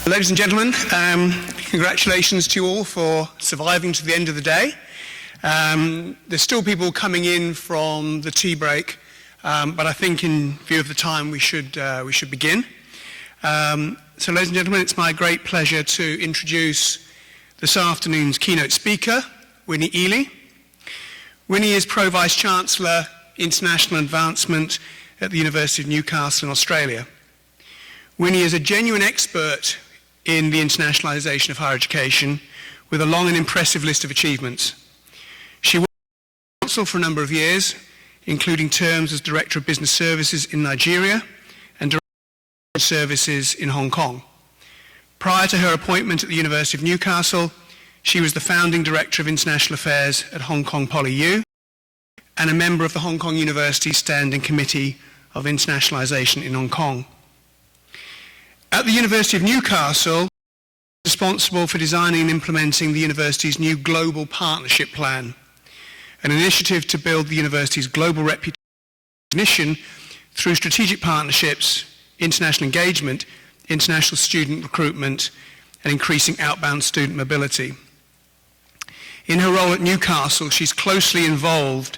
Ladies and gentlemen, congratulations to you all for surviving to the end of the day. There's still people coming in from the tea break, but I think in view of the time we should begin. So ladies and gentlemen, it's my great pleasure to introduce this afternoon's keynote speaker, Winnie Eley. Winnie is Pro Vice-Chancellor, International Advancement at the University of Newcastle in Australia. Winnie is a genuine expert in the internationalisation of higher education with a long and impressive list of achievements. She worked in Council for a number of years, including terms as Director of Business Services in Nigeria and Director of Services in Hong Kong. Prior to her appointment at the University of Newcastle, she was the founding Director of International Affairs at Hong Kong Poly U and a member of the Hong Kong University Standing Committee of Internationalisation in Hong Kong. At the University of Newcastle, responsible for designing and implementing the university's new Global Partnership Plan, an initiative to build the university's global recognition through strategic partnerships, international engagement, international student recruitment, and increasing outbound student mobility. In her role at Newcastle, she's closely involved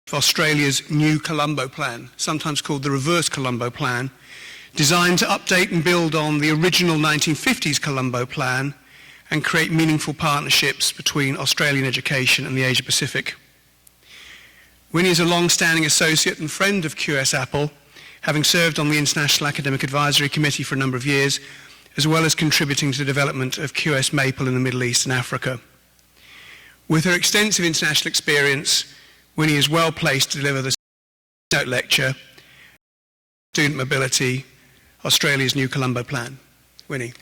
with Australia's new Colombo Plan, sometimes called the Reverse Colombo Plan, designed to update and build on the original 1950s Colombo Plan and create meaningful partnerships between Australian education and the Asia Pacific. Winnie is a long-standing associate and friend of QS Apple, having served on the International Academic Advisory Committee for a number of years, as well as contributing to the development of QS Maple in the Middle East and Africa. With her extensive international experience, Winnie is well placed to deliver the keynote lecture, Student Mobility, Australia's new Colombo Plan. Winnie.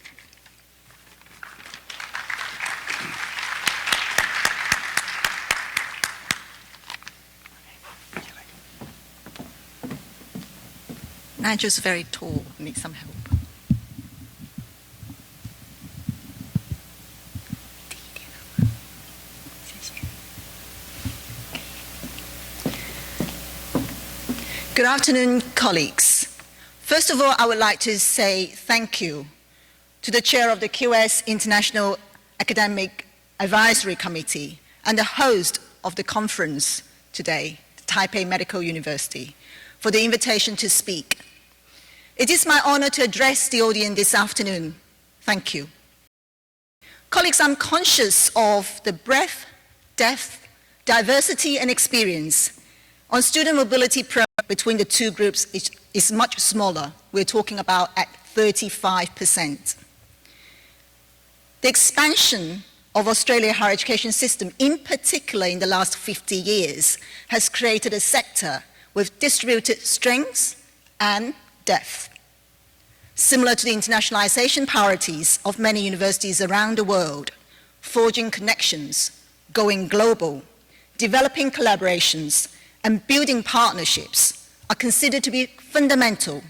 Nigel's very tall, needs some help. Good afternoon, colleagues. First of all, I would like to say thank you to the chair of the QS International Academic Advisory Committee and the host of the conference today, the Taipei Medical University, for the invitation to speak. It is my honor to address the audience this afternoon. Thank you. Colleagues, I'm conscious of the breadth, depth, diversity, and experience on student mobility program between the two groups is much smaller. We're talking about at 35%. The expansion of Australia's higher education system, in particular in the last 50 years, has created a sector with distributed strengths and depth. Similar to the internationalization priorities of many universities around the world, forging connections, going global, developing collaborations, and building partnerships are considered to be fundamental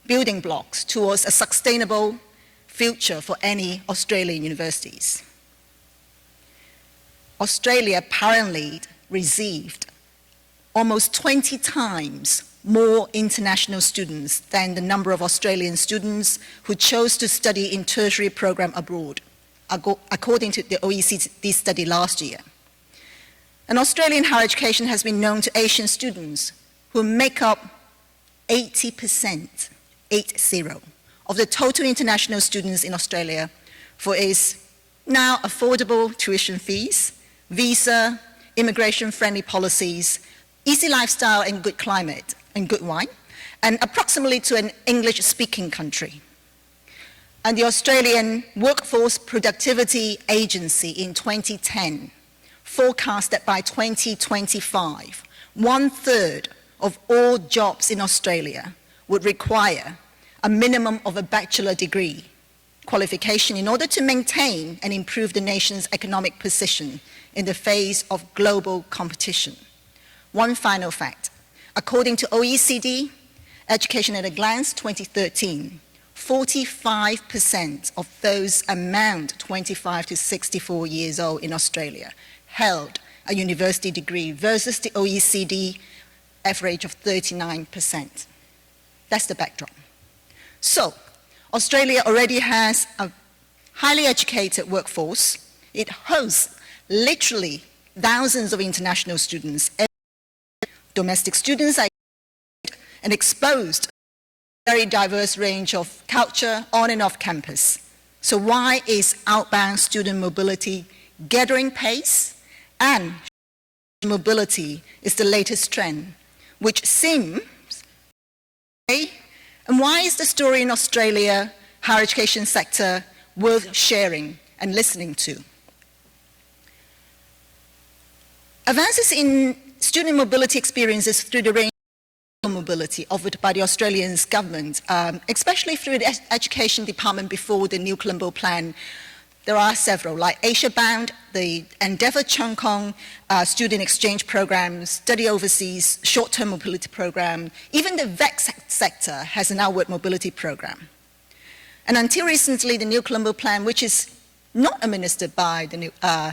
building blocks towards a sustainable future for any Australian universities. Australia apparently received almost 20 times more international students than the number of Australian students who chose to study in tertiary program abroad, according to the OECD study last year. And Australian higher education has been known to Asian students who make up 80%, 80, of the total international students in Australia for its now affordable tuition fees, visa, immigration-friendly policies, easy lifestyle and good climate and good wine, and approximately to an English-speaking country. And the Australian Workforce Productivity Agency in 2010 forecast that by 2025, 1/3 of all jobs in Australia would require a minimum of a bachelor degree qualification in order to maintain and improve the nation's economic position in the face of global competition. One final fact, according to OECD Education at a Glance 2013, 45% of those amount 25 to 64 years old in Australia held a university degree versus the OECD average of 39%. That's the backdrop. So, Australia already has a highly educated workforce. It hosts literally thousands of international students. Domestic students are and exposed to a very diverse range of culture on and off campus. So why is outbound student mobility gathering pace? And mobility is the latest trend, which seems, and why is the story in Australia higher education sector worth sharing and listening to? Advances in student mobility experiences through the range of mobility offered by the Australian government, especially through the Education Department before the New Colombo Plan. There are several, like Asia Bound, the Endeavour Chong Kong student exchange programs, study overseas, short-term mobility program. Even the VET sector has an outward mobility program. And until recently, the New Colombo Plan, which is not administered by the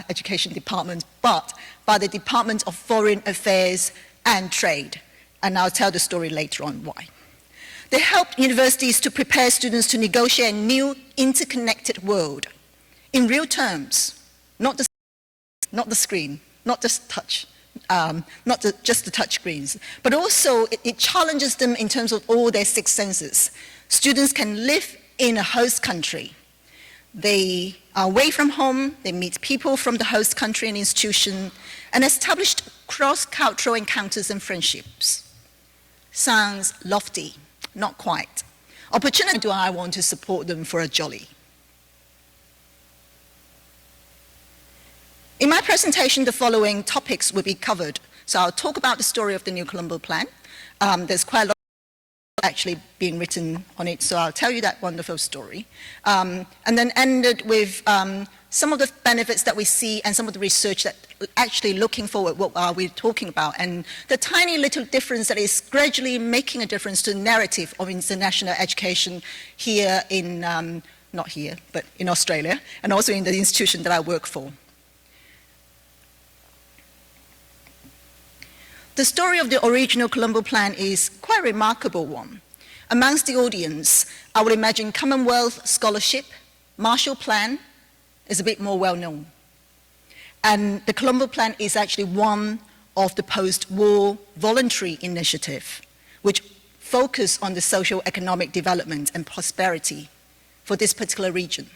Education Department, but by the Department of Foreign Affairs and Trade. And I'll tell the story later on why. They help universities to prepare students to negotiate a new interconnected world in real terms, not the screen, not just touch, just the touch screens, but also it challenges them in terms of all their six senses. Students can live in a host country. They are away from home, they meet people from the host country and institution, and establish cross-cultural encounters and friendships. Sounds lofty, not quite. Opportunity do I want to support them for a jolly? In my presentation, the following topics will be covered. So I'll talk about the story of the New Colombo Plan. There's quite a lot actually being written on it, so I'll tell you that wonderful story. And then ended with some of the benefits that we see and some of the research that actually looking forward, what are we talking about, and the tiny little difference that is gradually making a difference to the narrative of international education here in, not here, but in Australia, and also in the institution that I work for. The story of the original Colombo Plan is quite a remarkable one. Amongst the audience, I would imagine Commonwealth Scholarship, Marshall Plan is a bit more well known. And the Colombo Plan is actually one of the post-war voluntary initiative, which focus on the socio-economic development and prosperity for this particular region.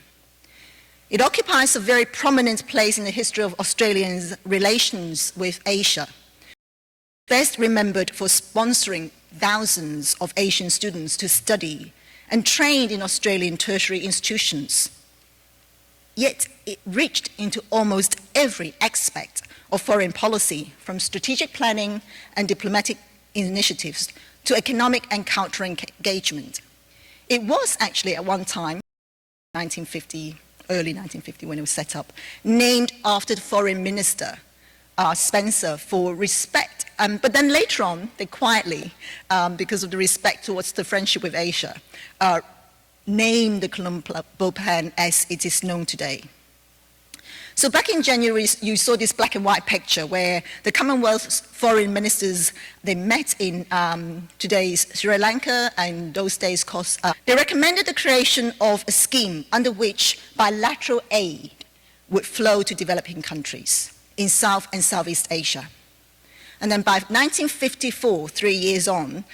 It occupies a very prominent place in the history of Australians' relations with Asia, best remembered for sponsoring thousands of Asian students to study and trained in Australian tertiary institutions. Yet it reached into almost every aspect of foreign policy, from strategic planning and diplomatic initiatives to economic and cultural engagement. It was actually at one time, early 1950 when it was set up, named after the foreign minister, Spencer, for respect. But then later on, they quietly, because of the respect towards the friendship with Asia, named the Colombo Plan as it is known today. So back in January, you saw this black and white picture where the Commonwealth foreign ministers, they met in today's Sri Lanka, and those days they recommended the creation of a scheme under which bilateral aid would flow to developing countries in South and Southeast Asia. And then by 1954, 4 years on,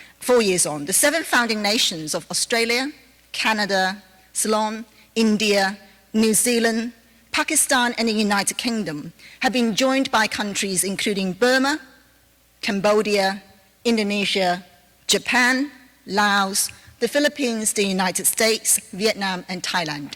the 7 founding nations of Australia, Canada, Ceylon, India, New Zealand, Pakistan, and the United Kingdom have been joined by countries including Burma, Cambodia, Indonesia, Japan, Laos, the Philippines, the United States, Vietnam, and Thailand.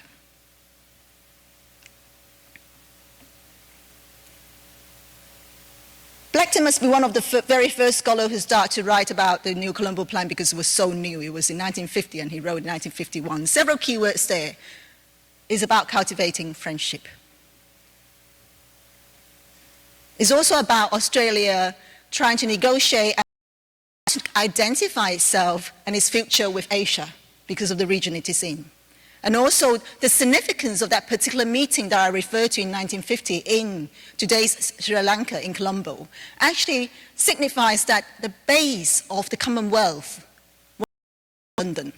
Blackton must be one of the very first scholars who started to write about the New Colombo Plan because it was so new. It was in 1950 and he wrote in 1951. Several keywords there. It's about cultivating friendship. It's also about Australia trying to negotiate and to identify itself and its future with Asia because of the region it is in. And also the significance of that particular meeting that I referred to in 1950 in today's Sri Lanka in Colombo actually signifies that the base of the Commonwealth was London.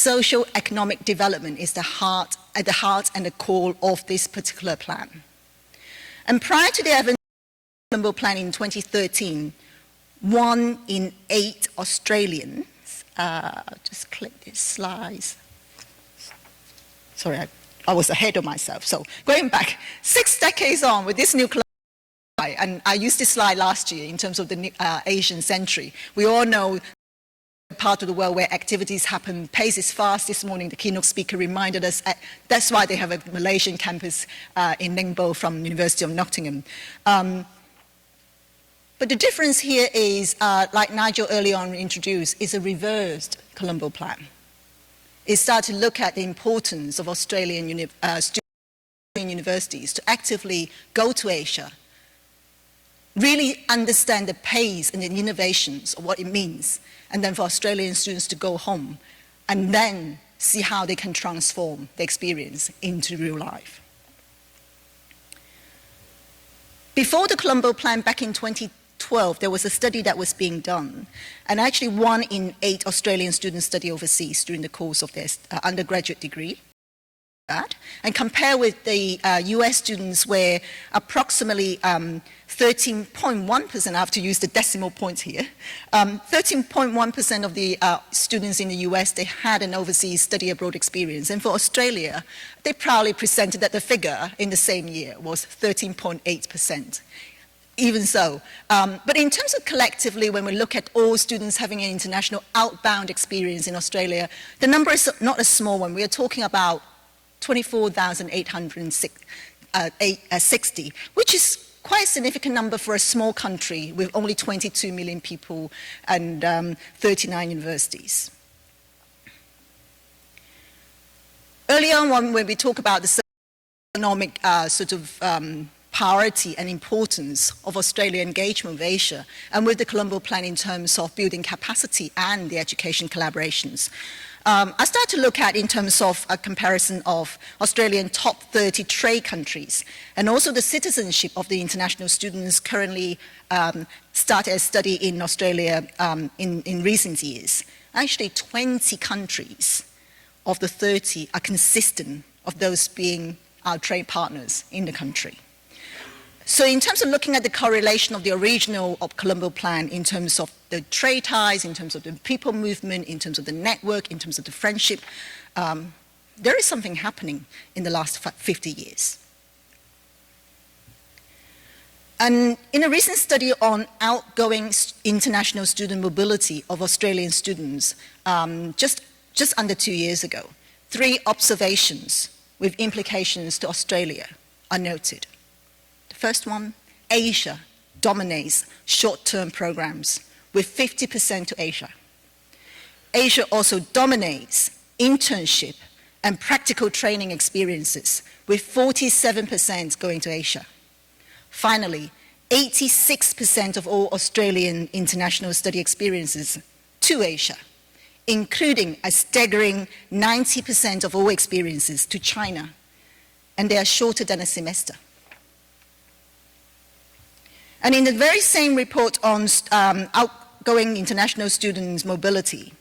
socio-economic development is at the heart and the core of this particular plan. And prior to the advent of the Colombo plan in 2013, 1 in 8 Australians, just click these slides. Sorry, I was ahead of myself. So going back 6 decades on with this new Colombo plan, and I used this slide last year in terms of the Asian century. We all know part of the world where activities happen, pace is fast. This morning the keynote speaker reminded us that's why they have a Malaysian campus in Ningbo from University of Nottingham. But the difference here is, like Nigel early on introduced, is a reversed Colombo plan. It started to look at the importance of Australian universities to actively go to Asia, really understand the pace and the innovations of what it means, and then for Australian students to go home and then see how they can transform the experience into real life. Before the Colombo plan back in 2012, there was a study that was being done, and actually 1 in 8 Australian students study overseas during the course of their undergraduate degree. And compare with the US students where approximately 13.1%, I have to use the decimal points here, 13.1% of the students in the US, they had an overseas study abroad experience. And for Australia, they proudly presented that the figure in the same year was 13.8%. Even so, but in terms of collectively, when we look at all students having an international outbound experience in Australia, the number is not a small one. We are talking about 24,860, which is quite a significant number for a small country with only 22 million people and 39 universities. Earlier on, when we talk about the economic priority and importance of Australia engagement with Asia, and with the Colombo plan in terms of building capacity and the education collaborations, I start to look at in terms of a comparison of Australian top 30 trade countries and also the citizenship of the international students currently started a study in Australia in recent years. Actually 20 countries of the 30 are consistent of those being our trade partners in the country. So in terms of looking at the correlation of the original Colombo plan in terms of the trade ties, in terms of the people movement, in terms of the network, in terms of the friendship, there is something happening in the last 50 years. And in a recent study on outgoing international student mobility of Australian students, just under 2 years ago, 3 observations with implications to Australia are noted. First one, Asia dominates short-term programs with 50% to Asia. Asia also dominates internship and practical training experiences with 47% going to Asia. Finally, 86% of all Australian international study experiences to Asia, including a staggering 90% of all experiences to China, and they are shorter than a semester. And in the very same report on outgoing international students' mobility,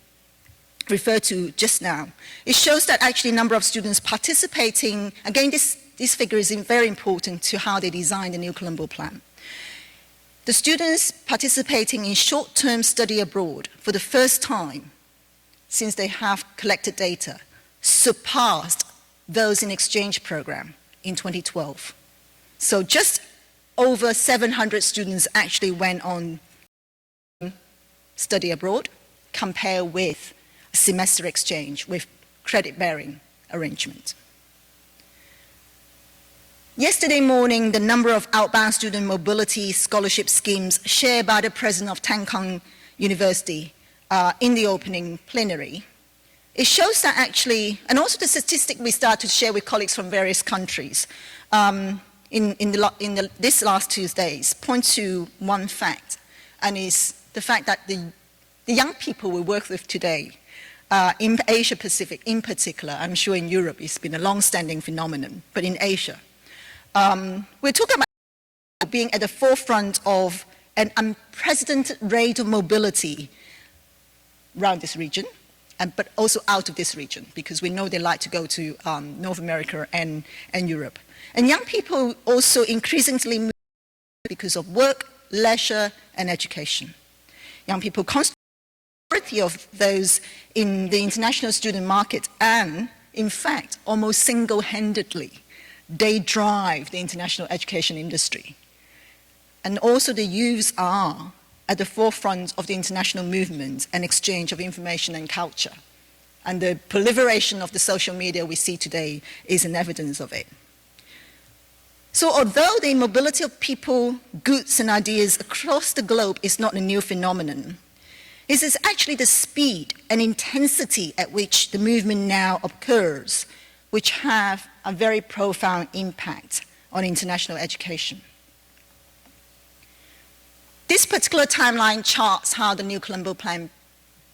referred to just now, it shows that actually a number of students participating, again this figure is very important to how they designed the new Colombo plan. The students participating in short-term study abroad for the first time since they have collected data surpassed those in exchange program in 2012. So just over 700 students actually went on study abroad, compared with a semester exchange with credit-bearing arrangement. Yesterday morning, the number of outbound student mobility scholarship schemes shared by the president of Taipei University in the opening plenary, it shows that actually, and also the statistic we start to share with colleagues from various countries, this last 2 days point to one fact, and is the fact that the young people we work with today, in Asia Pacific in particular, I'm sure in Europe it's been a long-standing phenomenon, but in Asia, we're talking about being at the forefront of an unprecedented rate of mobility around this region, but also out of this region, because we know they like to go to North America and Europe. And young people also increasingly move because of work, leisure, and education. Young people constitute the majority of those in the international student market, and in fact, almost single-handedly, they drive the international education industry. And also the youths are at the forefront of the international movement and exchange of information and culture. And the proliferation of the social media we see today is an evidence of it. So although the mobility of people, goods and ideas across the globe is not a new phenomenon, it is actually the speed and intensity at which the movement now occurs which have a very profound impact on international education. This particular timeline charts how the New Colombo Plan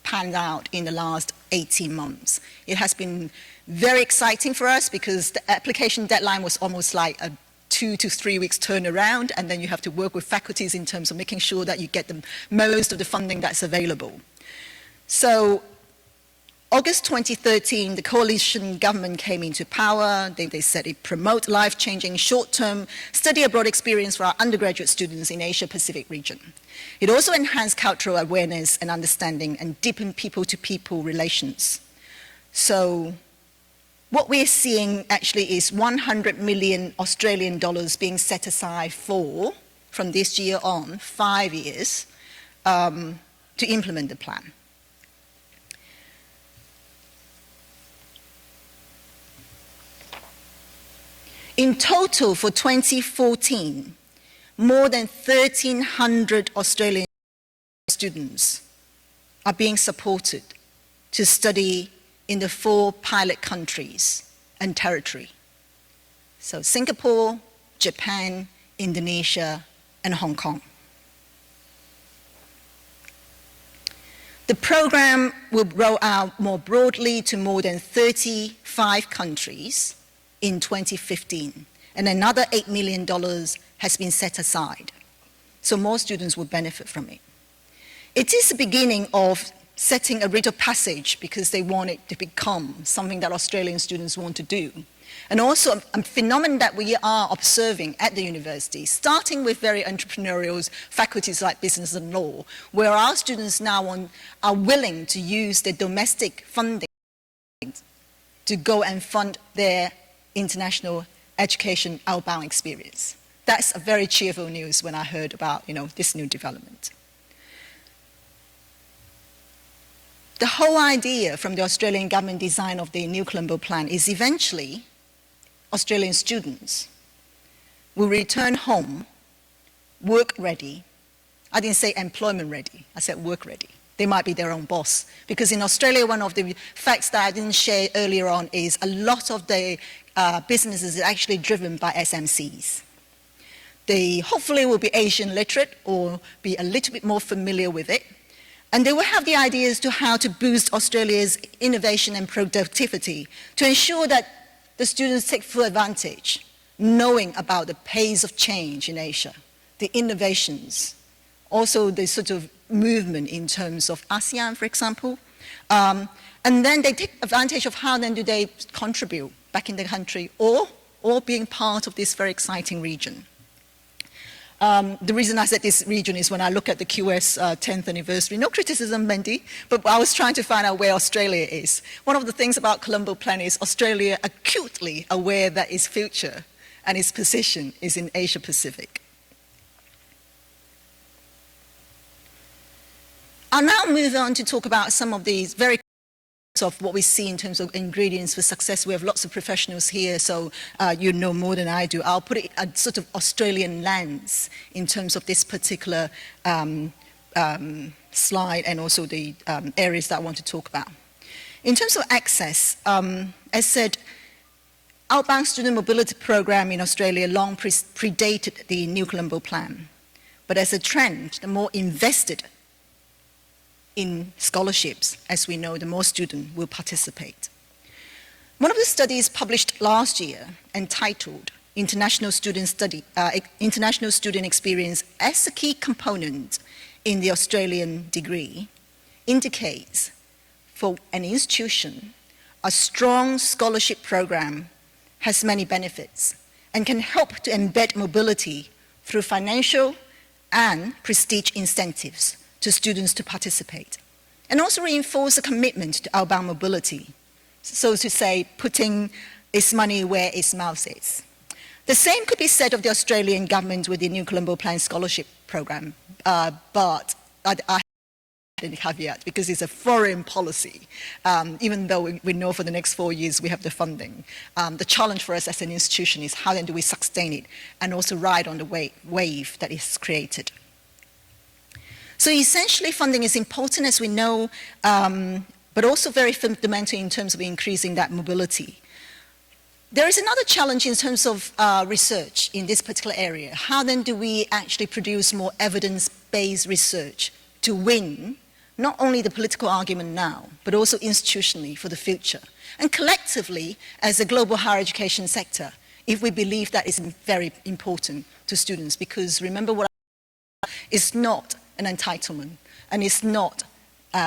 panned out in the last 18 months. It has been very exciting for us because the application deadline was almost like a 2 to 3 weeks turnaround, and then you have to work with faculties in terms of making sure that you get the most of the funding that's available. So August 2013, the coalition government came into power. They said it promote life-changing short-term study abroad experience for our undergraduate students in Asia-Pacific region. It also enhanced cultural awareness and understanding and deepened people-to-people relations. So what we're seeing actually is 100 million Australian dollars being set aside from this year on, 5 years, to implement the plan. In total, for 2014, more than 1,300 Australian students are being supported to study in the 4 pilot countries and territory. So Singapore, Japan, Indonesia, and Hong Kong. The program will roll out more broadly to more than 35 countries in 2015, and another $8 million has been set aside. So more students will benefit from it. It is the beginning of setting a rite of passage because they want it to become something that Australian students want to do. And also a phenomenon that we are observing at the university, starting with very entrepreneurial faculties like business and law, where our students now are willing to use their domestic funding to go and fund their international education outbound experience. That's a very cheerful news when I heard about, this new development. The whole idea from the Australian government design of the New Colombo Plan is eventually Australian students will return home work ready. I didn't say employment ready, I said work ready. They might be their own boss. Because in Australia, one of the facts that I didn't share earlier on is a lot of the businesses are actually driven by SMCs. They hopefully will be Asian literate or be a little bit more familiar with it. And they will have the ideas to how to boost Australia's innovation and productivity to ensure that the students take full advantage, knowing about the pace of change in Asia, the innovations, also the sort of movement in terms of ASEAN, for example. And then they take advantage of how then do they contribute back in the country or being part of this very exciting region. The reason I said this region is when I look at the QS 10th anniversary, no criticism, Mendy, but I was trying to find out where Australia is. One of the things about Colombo Plan is Australia acutely aware that its future and its position is in Asia Pacific. I'll now move on to talk about some of these very of what we see in terms of ingredients for success. We have lots of professionals here, so you know more than I do. I'll put it a sort of Australian lens in terms of this particular slide and also the areas that I want to talk about. In terms of access, as said, outbound student mobility program in Australia long predated the New Colombo Plan. But as a trend, the more invested in scholarships, as we know, the more students will participate. One of the studies published last year, entitled International Student Experience as a Key Component in the Australian Degree, indicates for an institution, a strong scholarship program has many benefits and can help to embed mobility through financial and prestige incentives to students to participate, and also reinforce a commitment to outbound mobility, so to say, putting its money where its mouth is. The same could be said of the Australian government with the New Colombo Plan Scholarship Program, but I have a caveat because it's a foreign policy. Even though we know for the next 4 years we have the funding, the challenge for us as an institution is how then do we sustain it and also ride on the wave that is created. So essentially funding is important, as we know, but also very fundamental in terms of increasing that mobility. There is another challenge in terms of research in this particular area. How then do we actually produce more evidence-based research to win not only the political argument now, but also institutionally for the future, and collectively as a global higher education sector, if we believe that is very important to students, because remember what it's not an entitlement, and it's not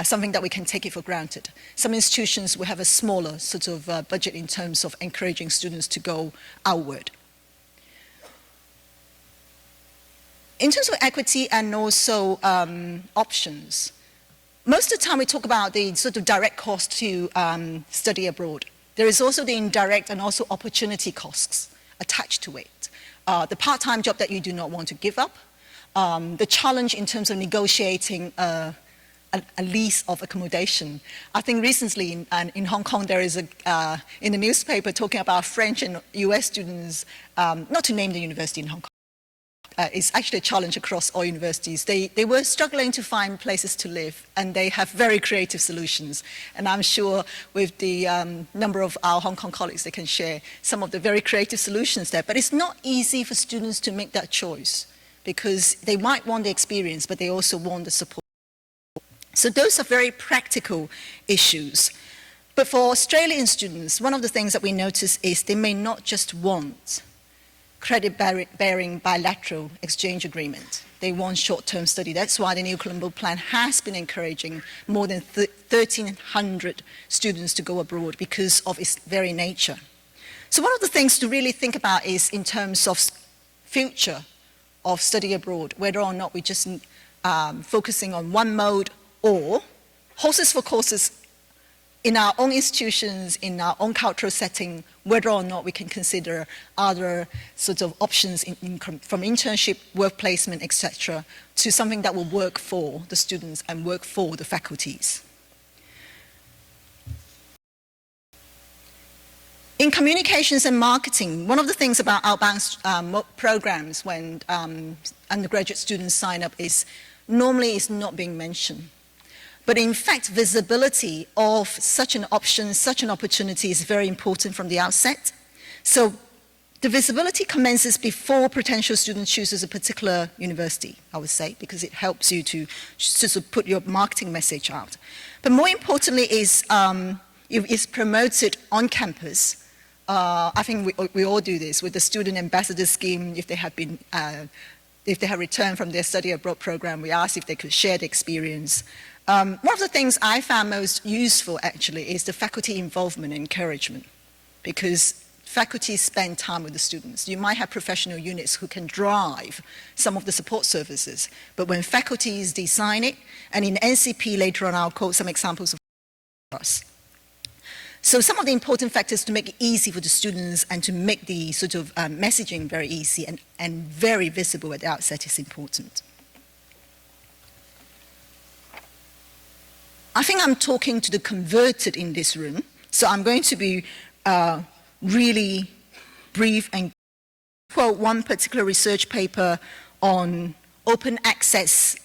something that we can take it for granted. Some institutions will have a smaller sort of budget in terms of encouraging students to go outward. In terms of equity and also options, most of the time we talk about the sort of direct cost to study abroad. There is also the indirect and also opportunity costs attached to it. The part-time job that you do not want to give up, the challenge in terms of negotiating a lease of accommodation. I think recently in Hong Kong there is in the newspaper talking about French and US students, not to name the university in Hong Kong, it's actually a challenge across all universities. They were struggling to find places to live, and they have very creative solutions. And I'm sure with the number of our Hong Kong colleagues, they can share some of the very creative solutions there. But it's not easy for students to make that choice, because they might want the experience, but they also want the support. So those are very practical issues. But for Australian students, one of the things that we notice is they may not just want credit-bearing bilateral exchange agreement. They want short-term study. That's why the New Colombo Plan has been encouraging more than 1,300 students to go abroad because of its very nature. So one of the things to really think about is in terms of future of study abroad, whether or not we just focusing on one mode or horses for courses in our own institutions, in our own cultural setting, whether or not we can consider other sorts of options from internship, work placement, etc., to something that will work for the students and work for the faculties. In communications and marketing, one of the things about outbound programs when undergraduate students sign up is normally it's not being mentioned. But in fact, visibility of such an option, such an opportunity is very important from the outset. So the visibility commences before potential student chooses a particular university, I would say, because it helps you to sort of put your marketing message out. But more importantly is it's promoted on campus. I think we all do this with the student ambassador scheme. If they have been, if they have returned from their study abroad program, we ask if they could share the experience. One of the things I found most useful actually is the faculty involvement and encouragement, because faculty spend time with the students. You might have professional units who can drive some of the support services, but when faculties design it, and in NCP later on I'll quote some examples of us. So some of the important factors to make it easy for the students and to make the sort of messaging very easy and very visible at the outset is important. I think I'm talking to the converted in this room, so I'm going to be really brief and quote one particular research paper on open access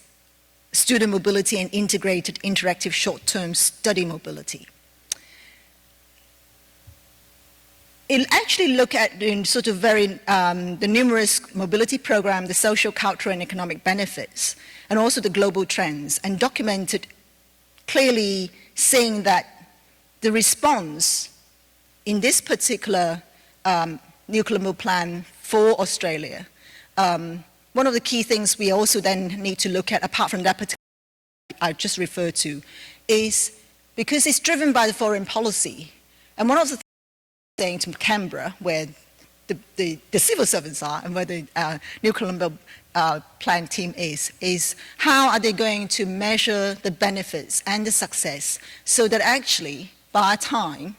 student mobility and integrated interactive short-term study mobility. It actually looked at in sort of very the numerous mobility program, the social, cultural, and economic benefits, and also the global trends, and documented clearly saying that the response in this particular New Colombo Plan for Australia, one of the key things we also then need to look at, apart from that particular I just referred to, is because it's driven by the foreign policy. And one of the things to Canberra, where the civil servants are and where the New Colombo plan team is how are they going to measure the benefits and the success so that actually by time,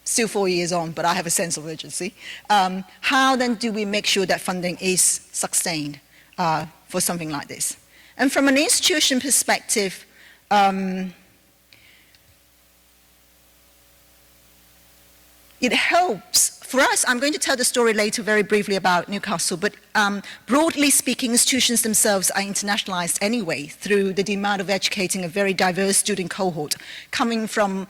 still 4 years on, but I have a sense of urgency, how then do we make sure that funding is sustained for something like this? And from an institution perspective, it helps. For us, I'm going to tell the story later very briefly about Newcastle, but broadly speaking, institutions themselves are internationalized anyway through the demand of educating a very diverse student cohort coming from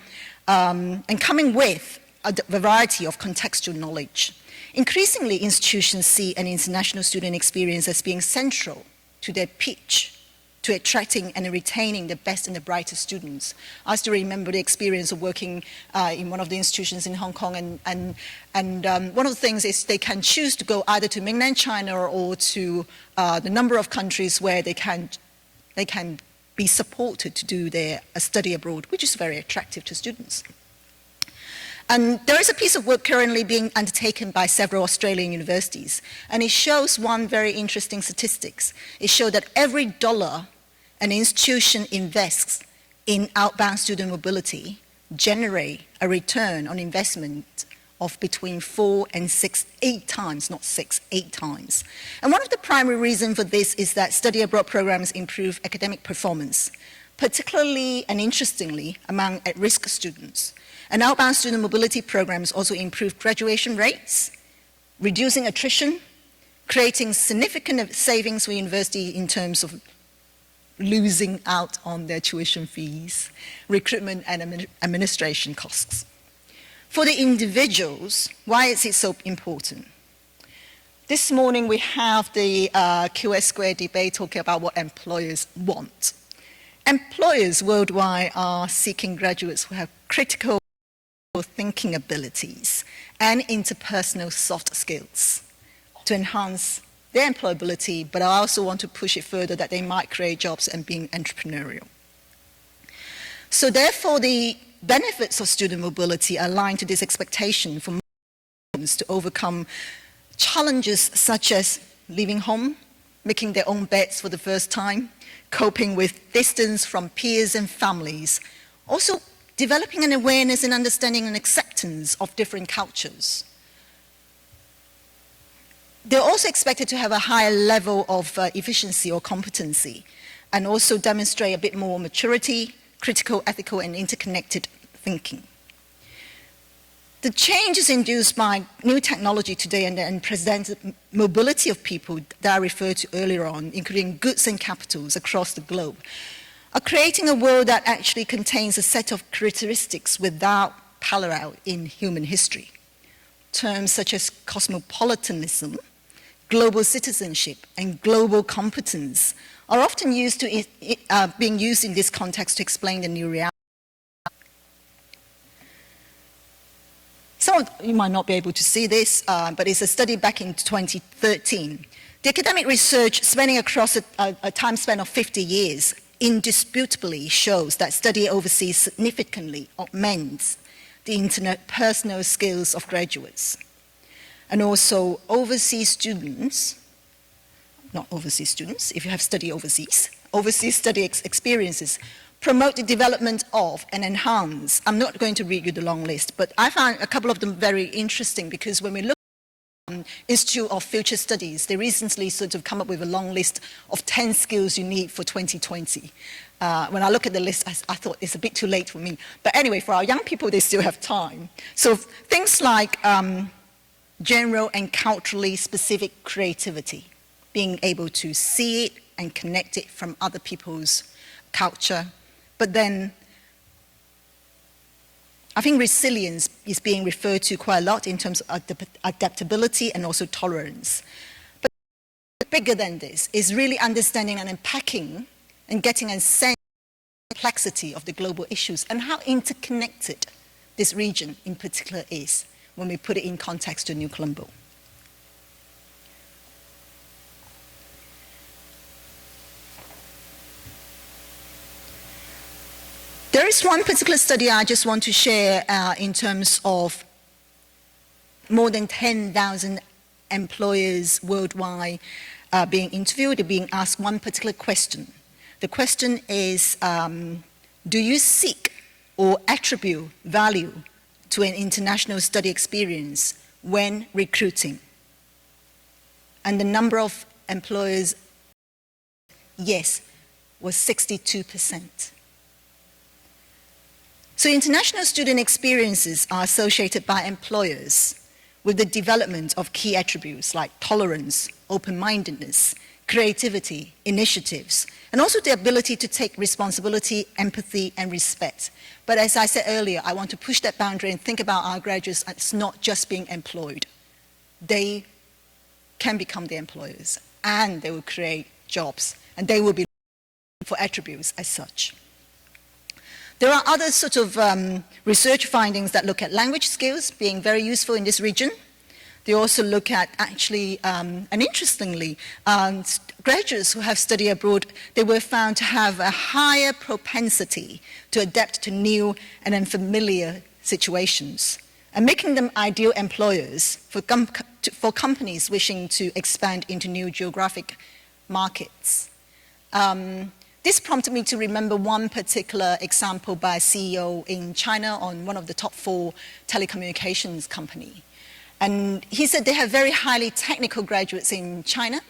and coming with a variety of contextual knowledge. Increasingly, institutions see an international student experience as being central to their pitch to attracting and retaining the best and the brightest students. I still remember the experience of working in one of the institutions in Hong Kong, and one of the things is they can choose to go either to mainland China or to the number of countries where they can be supported to do their study abroad, which is very attractive to students. And there is a piece of work currently being undertaken by several Australian universities, and it shows one very interesting statistics. It shows that every dollar an institution invests in outbound student mobility generate a return on investment of between 4 and 8 times, not 6, 8 times. And one of the primary reasons for this is that study abroad programs improve academic performance, particularly and interestingly among at-risk students. And outbound student mobility programs also improve graduation rates, reducing attrition, creating significant savings for university in terms of losing out on their tuition fees, recruitment and administration costs. For the individuals, why is it so important? This morning we have the QS Square debate talking about what employers want. Employers worldwide are seeking graduates who have critical thinking abilities and interpersonal soft skills to enhance their employability, but I also want to push it further that they might create jobs and being entrepreneurial. So therefore, the benefits of student mobility are aligned to this expectation for students to overcome challenges such as leaving home, making their own beds for the first time, coping with distance from peers and families, also developing an awareness and understanding and acceptance of different cultures. They're also expected to have a higher level of efficiency or competency and also demonstrate a bit more maturity, critical, ethical, and interconnected thinking. The changes induced by new technology today and the unprecedented mobility of people that I referred to earlier on, including goods and capitals across the globe, are creating a world that actually contains a set of characteristics without parallel in human history. Terms such as cosmopolitanism, global citizenship, and global competence are often being used in this context to explain the new reality. Some of you might not be able to see this, but it's a study back in 2013. The academic research spanning across a time span of 50 years indisputably shows that study overseas significantly augments the interpersonal skills of graduates. And also overseas students, not overseas students, if you have studied overseas study experiences promote the development of and enhance. I'm not going to read you the long list, but I found a couple of them very interesting because when we look at the Institute of Future Studies, they recently sort of come up with a long list of 10 skills you need for 2020. When I look at the list, I thought it's a bit too late for me. But anyway, for our young people, they still have time. So things like general and culturally specific creativity, being able to see it and connect it from other people's culture. But then I think resilience is being referred to quite a lot in terms of adaptability and also tolerance. But bigger than this is really understanding and unpacking and getting a sense of the complexity of the global issues and how interconnected this region in particular is when we put it in context to New Colombo. There is one particular study I just want to share in terms of more than 10,000 employers worldwide being interviewed, being asked one particular question. The question is, do you seek or attribute value to an international study experience when recruiting? And the number of employers, yes, was 62%. So international student experiences are associated by employers with the development of key attributes like tolerance, open-mindedness, creativity, initiatives, and also the ability to take responsibility, empathy, and respect. But as I said earlier, I want to push that boundary and think about our graduates as not just being employed. They can become the employers, and they will create jobs, and they will be for attributes as such. There are other sort of research findings that look at language skills being very useful in this region. They also look at actually, and interestingly, graduates who have studied abroad, they were found to have a higher propensity to adapt to new and unfamiliar situations, and making them ideal employers for companies wishing to expand into new geographic markets. This prompted me to remember one particular example by a CEO in China on one of the top 4 telecommunications company. And he said they have very highly technical graduates in China,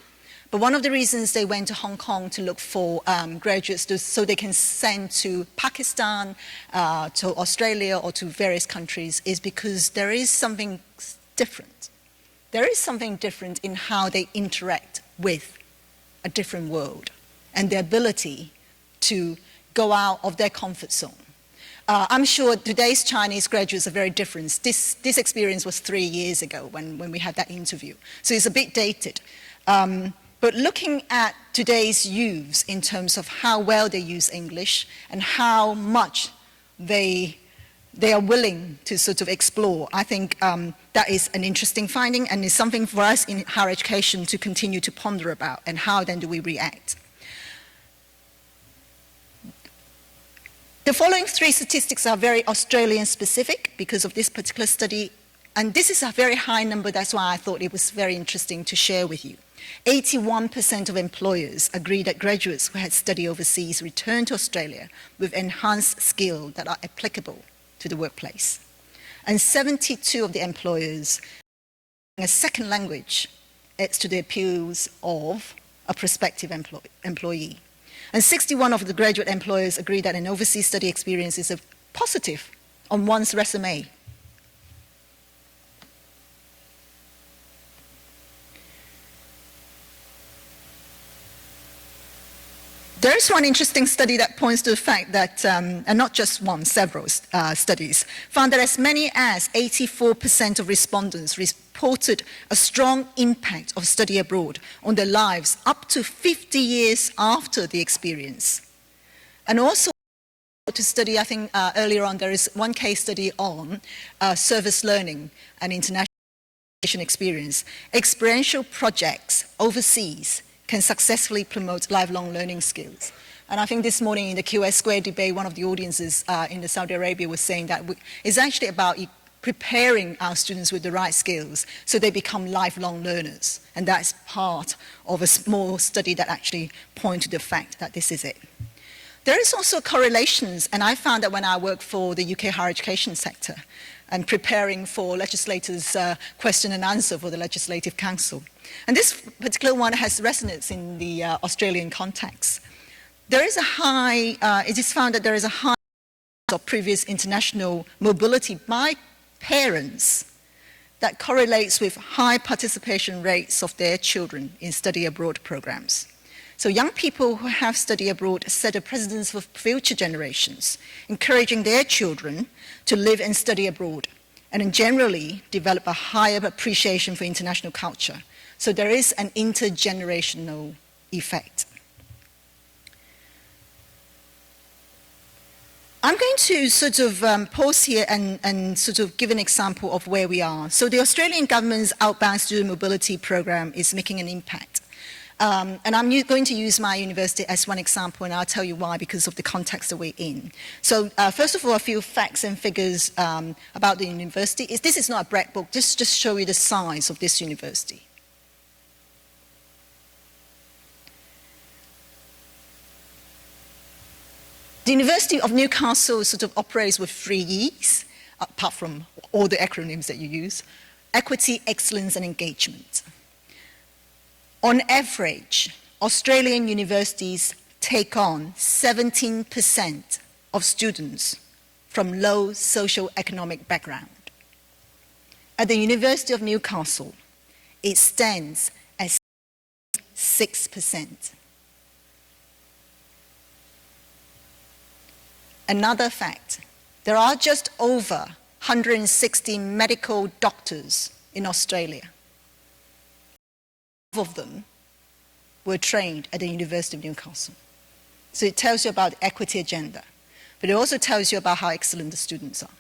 but one of the reasons they went to Hong Kong to look for graduates so they can send to Pakistan, to Australia, or to various countries is because there is something different. There is something different in how they interact with a different world, and the ability to go out of their comfort zone. I'm sure today's Chinese graduates are very different. This experience was 3 years ago when we had that interview, so it's a bit dated. But looking at today's youths in terms of how well they use English and how much they are willing to sort of explore, I think that is an interesting finding, and is something for us in higher education to continue to ponder about, and how then do we react. The following 3 statistics are very Australian specific because of this particular study, and this is a very high number, that's why I thought it was very interesting to share with you. 81% of employers agree that graduates who had studied overseas return to Australia with enhanced skills that are applicable to the workplace. And 72 of the employers a second language adds to the appeals of a prospective employee. And 61 of the graduate employers agree that an overseas study experience is a positive on one's resume. There is one interesting study that points to the fact that, and not just one, several studies, found that as many as 84% of respondents reported a strong impact of study abroad on their lives up to 50 years after the experience. And also to study, I think earlier on, there is one case study on service learning and international experience. Experiential projects overseas can successfully promote lifelong learning skills. And I think this morning in the QS Square debate, one of the audiences in Saudi Arabia was saying that it's actually about preparing our students with the right skills so they become lifelong learners. And that's part of a small study that actually points to the fact that this is it. There is also correlations, and I found that when I worked for the UK higher education sector and preparing for legislators' question and answer for the Legislative Council. And this particular one has resonance in the Australian context. There is a high, it is found that there is a high of previous international mobility by parents that correlates with high participation rates of their children in study abroad programs. So young people who have studied abroad set a precedent for future generations, encouraging their children to live and study abroad, and generally develop a higher appreciation for international culture. So there is an intergenerational effect. I'm going to sort of pause here and sort of give an example of where we are. So the Australian government's outbound student mobility program is making an impact. And I'm going to use my university as one example, and I'll tell you why, because of the context that we're in. So first of all, a few facts and figures about the university. This is not a brag book, just show you the size of this university. The University of Newcastle sort of operates with 3 E's, apart from all the acronyms that you use: equity, excellence, and engagement. On average, Australian universities take on 17% of students from low socio-economic background. At the University of Newcastle, it stands at 6%. Another fact, there are just over 160 medical doctors in Australia. Half of them were trained at the University of Newcastle. So it tells you about the equity agenda, but it also tells you about how excellent the students are.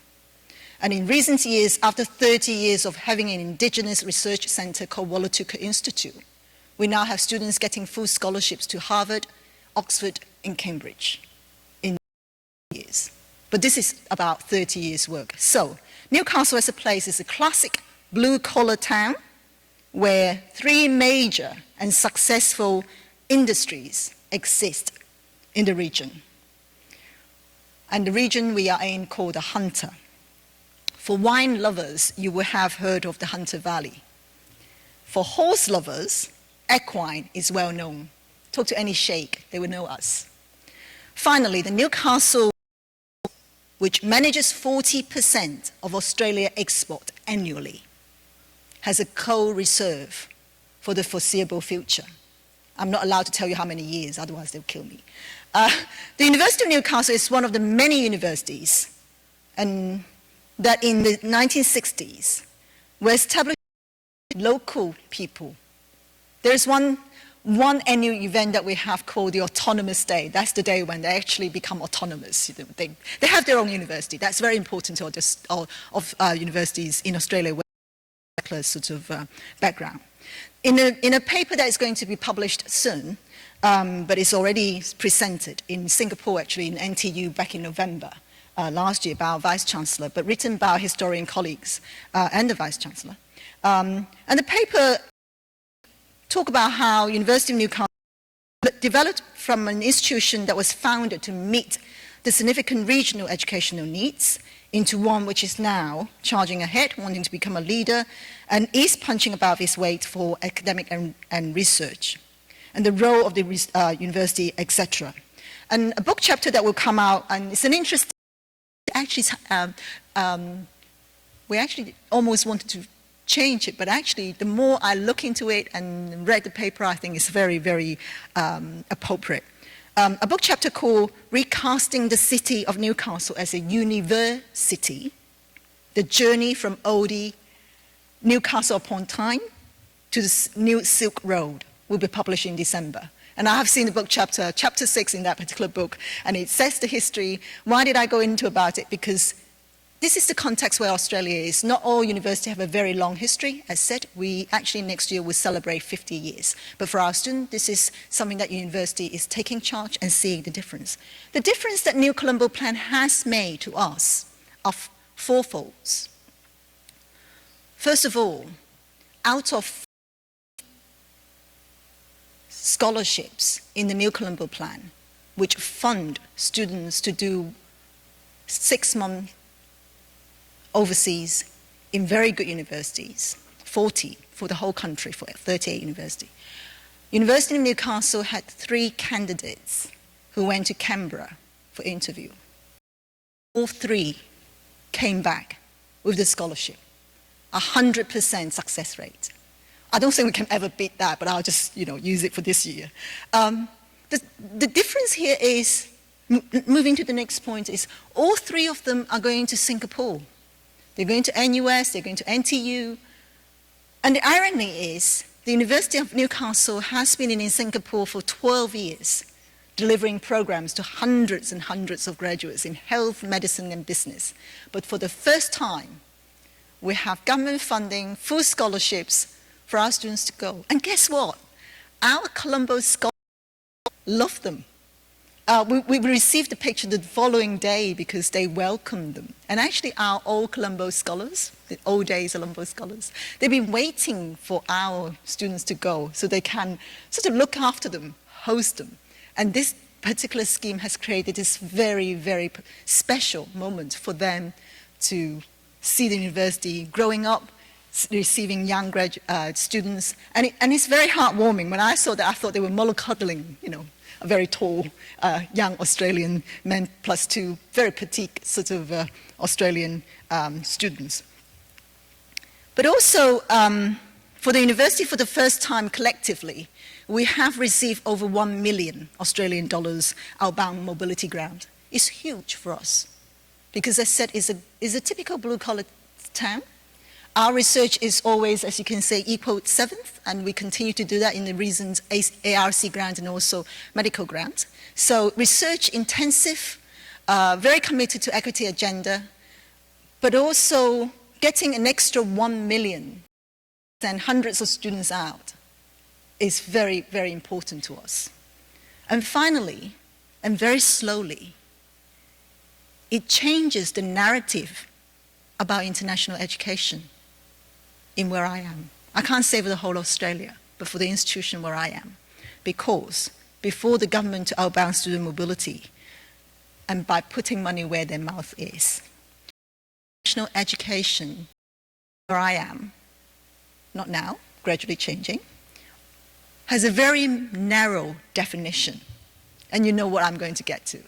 And in recent years, after 30 years of having an Indigenous research centre called Wallatuka Institute, we now have students getting full scholarships to Harvard, Oxford, and Cambridge in years. But this is about 30 years' work. So Newcastle as a place is a classic blue-collar town where 3 major and successful industries exist in the region. And the region we are in called the Hunter. For wine lovers, you will have heard of the Hunter Valley. For horse lovers, equine is well known. Talk to any sheikh, they will know us. Finally, the Newcastle, which manages 40% of Australia export annually, has a coal reserve for the foreseeable future. I'm not allowed to tell you how many years, otherwise they'll kill me. The University of Newcastle is one of the many universities and that in the 1960s were established by local people. There's one annual event that we have called the Autonomous Day. That's the day when they actually become autonomous. They have their own university. That's very important to all universities in Australia with a sort of background. In a paper that is going to be published soon, but it's already presented in Singapore, actually, in NTU back in November last year by our Vice-Chancellor, but written by our historian colleagues and the Vice-Chancellor. And the paper talk about how University of Newcastle developed from an institution that was founded to meet the significant regional educational needs into one which is now charging ahead, wanting to become a leader, and is punching above its weight for academic and research, and the role of the university, etc. And a book chapter that will come out, and it's an interesting, actually, we actually almost wanted to change it, but actually the more I look into it and read the paper, I think it's very, very appropriate. A book chapter called Recasting the City of Newcastle as a University, the journey from oldie Newcastle upon Tyne to the new Silk Road, will be published in December. And I have seen the book chapter 6 in that particular book, and it says the history. Why did I go into about it? Because this is the context where Australia is. Not all universities have a very long history. As said, we actually next year will celebrate 50 years. But for our students, this is something that university is taking charge and seeing the difference. The difference that New Colombo Plan has made to us are fourfolds. First of all, out of scholarships in the New Colombo Plan, which fund students to do 6-month overseas in very good universities, 40 for the whole country, for 38 universities. University of Newcastle had 3 candidates who went to Canberra for interview. All 3 came back with the scholarship, 100% success rate. I don't think we can ever beat that, but I'll just use it for this year. The difference here is, moving to the next point, is all 3 of them are going to Singapore. They're going to NUS, they're going to NTU. And the irony is, the University of Newcastle has been in Singapore for 12 years, delivering programs to hundreds and hundreds of graduates in health, medicine, and business. But for the first time, we have government funding, full scholarships for our students to go. And guess what? our Colombo scholars love them. We received the picture the following day because they welcomed them. And actually our old Colombo scholars, the old days Colombo scholars, they've been waiting for our students to go so they can sort of look after them, host them. And this particular scheme has created this very, very special moment for them to see the university growing up, receiving young students. And it's very heartwarming. When I saw that, I thought they were mollycoddling, you know, a very tall young Australian men plus two very petite sort of Australian students. But also, for the university, for the first time collectively, we have received over 1 million Australian dollars outbound mobility grant. It's huge for us because, as I said, it's a typical blue-collar town. Our research is always, as you can say, equal 7th, and we continue to do that in the recent ARC grant and also medical grant. So research intensive, very committed to equity agenda, but also getting an extra 1 million and hundreds of students out is very, very important to us. And finally, and very slowly, it changes the narrative about international education in where I am. I can't say for the whole of Australia, but for the institution where I am. Because before the government to outbound student mobility, and by putting money where their mouth is, international education where I am, not now, gradually changing, has a very narrow definition. And you know what I'm going to get to.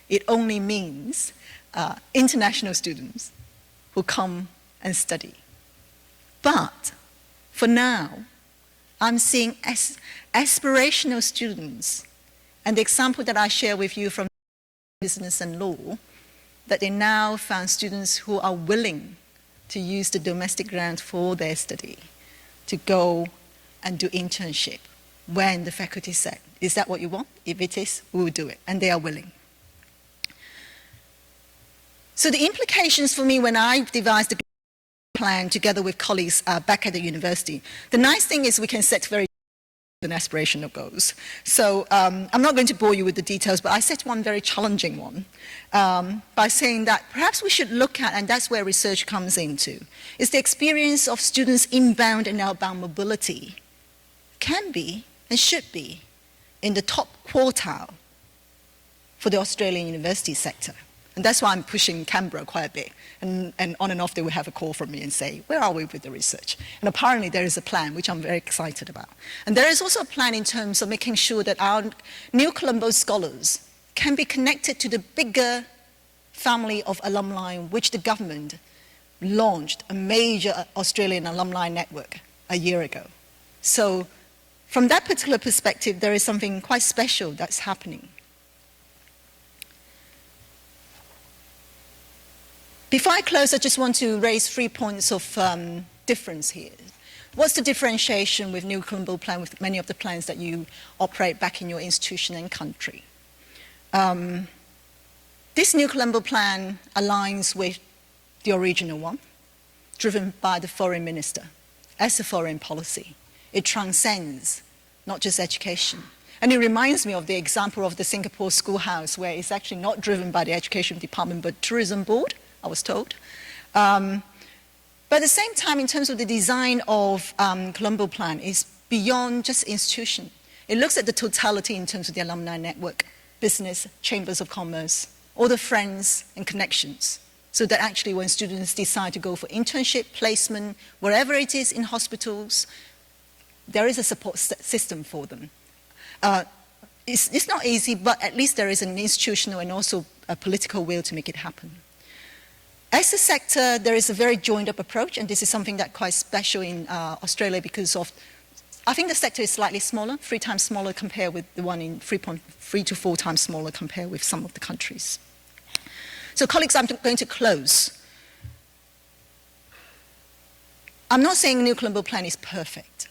It only means international students who come and study. But for now, I'm seeing aspirational students, and the example that I share with you from business and law, that they now found students who are willing to use the domestic grant for their study to go and do internship when the faculty said, is that what you want? If it is, we will do it, and they are willing. So the implications for me when I devised the plan together with colleagues back at the university, the nice thing is we can set very aspirational goals. So I'm not going to bore you with the details, but I set one very challenging one by saying that perhaps we should look at, and that's where research comes into, is the experience of students' inbound and outbound mobility can be and should be in the top quartile for the Australian university sector. And that's why I'm pushing Canberra quite a bit. And on and off they will have a call from me and say, where are we with the research? And apparently there is a plan, which I'm very excited about. And there is also a plan in terms of making sure that our new Colombo scholars can be connected to the bigger family of alumni, which the government launched a major Australian alumni network a year ago. So from that particular perspective, there is something quite special that's happening. Before I close, I just want to raise 3 points of difference here. What's the differentiation with New Colombo Plan with many of the plans that you operate back in your institution and country? This New Colombo Plan aligns with the original one, driven by the foreign minister as a foreign policy. It transcends not just education. And it reminds me of the example of the Singapore schoolhouse, where it's actually not driven by the education department, but tourism board, I was told. But at the same time, in terms of the design of Colombo Plan, is beyond just institution. It looks at the totality in terms of the alumni network, business, chambers of commerce, all the friends and connections. So that actually when students decide to go for internship, placement, wherever it is in hospitals, there is a support system for them. It's not easy, but at least there is an institutional and also a political will to make it happen. As a sector, there is a very joined-up approach, and this is something that's quite special in Australia because of, I think the sector is slightly smaller, 3 times smaller compared with the one in 3 to 4 times smaller compared with some of the countries. So colleagues, I'm going to close. I'm not saying New Colombo Plan is perfect.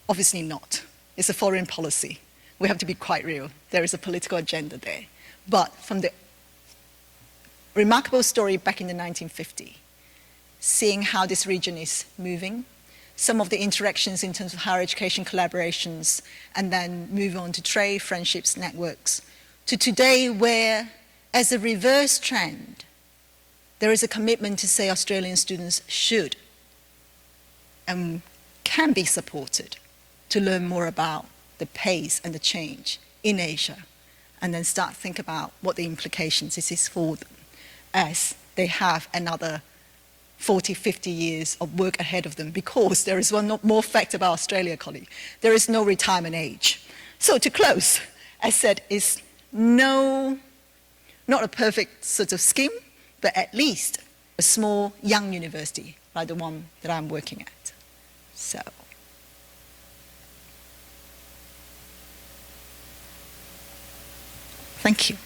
Obviously not. It's a foreign policy. We have to be quite real. There is a political agenda there. But from the remarkable story back in the 1950s, seeing how this region is moving, some of the interactions in terms of higher education collaborations, and then move on to trade, friendships, networks, to today where, as a reverse trend, there is a commitment to say Australian students should and can be supported to learn more about the pace and the change in Asia, and then start to think about what the implications this is for them as they have another 40, 50 years of work ahead of them, because there is one more fact about Australia, colleague. There is no retirement age. So to close, I said, it's not a perfect sort of scheme, but at least a small young university like the one that I'm working at. So. Thank you.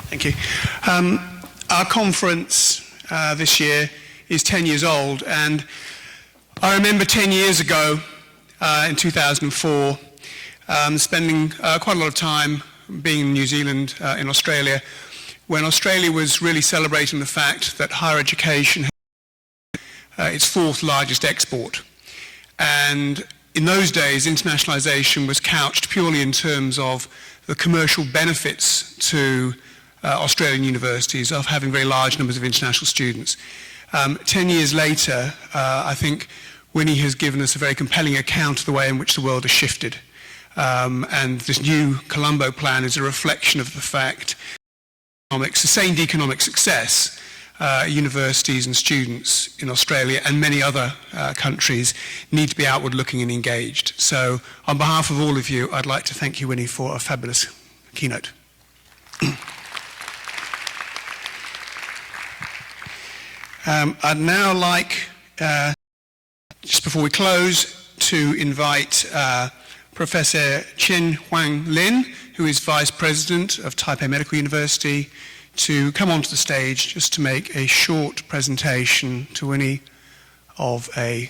Thank you. Our conference this year is 10 years old, and I remember 10 years ago, in 2004, spending quite a lot of time being in New Zealand, in Australia, when Australia was really celebrating the fact that higher education had its fourth largest export. And in those days, internationalization was couched purely in terms of the commercial benefits to Australian universities of having very large numbers of international students. 10 years later, I think Winnie has given us a very compelling account of the way in which the world has shifted. And this new Colombo plan is a reflection of the fact sustained economic success, universities and students in Australia and many other countries need to be outward looking and engaged. So on behalf of all of you, I'd like to thank you, Winnie, for a fabulous keynote. I'd now like, just before we close, to invite Professor Chen Huang Lin, who is Vice President of Taipei Medical University, to come onto the stage just to make a short presentation to Winnie of a